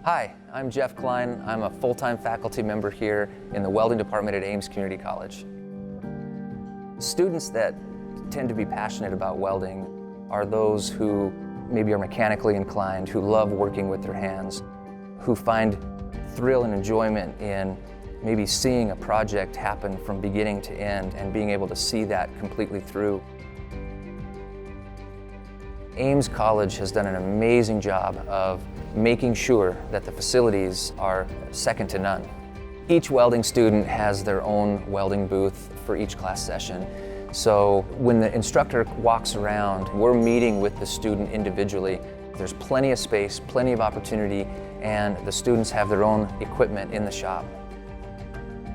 Hi, I'm Jeff Klein. I'm a full-time faculty member here in the welding department at Ames Community College. Students that tend to be passionate about welding are those who maybe are mechanically inclined, who love working with their hands, who find thrill and enjoyment in maybe seeing a project happen from beginning to end and being able to see that completely through. Ames College has done an amazing job of making sure that the facilities are second to none. Each welding student has their own welding booth for each class session. So when the instructor walks around, we're meeting with the student individually. There's plenty of space, plenty of opportunity, and the students have their own equipment in the shop.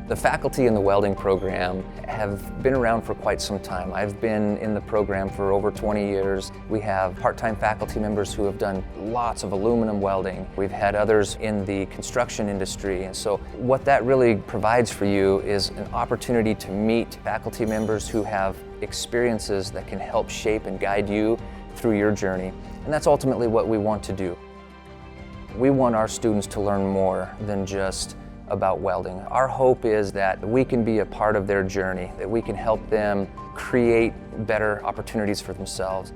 The faculty in the welding program have been around for quite some time. I've been in the program for over 20 years. We have part-time faculty members who have done lots of aluminum welding. We've had others in the construction industry. And so what that really provides for you is an opportunity to meet faculty members who have experiences that can help shape and guide you through your journey. And that's ultimately what we want to do. We want our students to learn more than just about welding. Our hope is that we can be a part of their journey, that we can help them create better opportunities for themselves.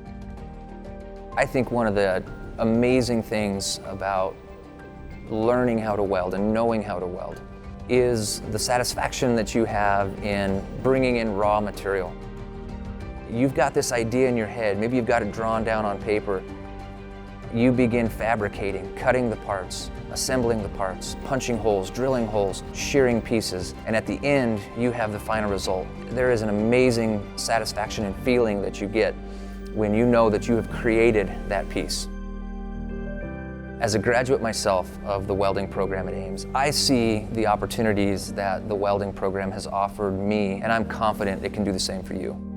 I think one of the amazing things about learning how to weld and knowing how to weld is the satisfaction that you have in bringing in raw material. You've got this idea in your head, maybe you've got it drawn down on paper. You begin fabricating, cutting the parts, assembling the parts, punching holes, drilling holes, shearing pieces, and at the end, you have the final result. There is an amazing satisfaction and feeling that you get when you know that you have created that piece. As a graduate myself of the welding program at Ames, I see the opportunities that the welding program has offered me, and I'm confident it can do the same for you.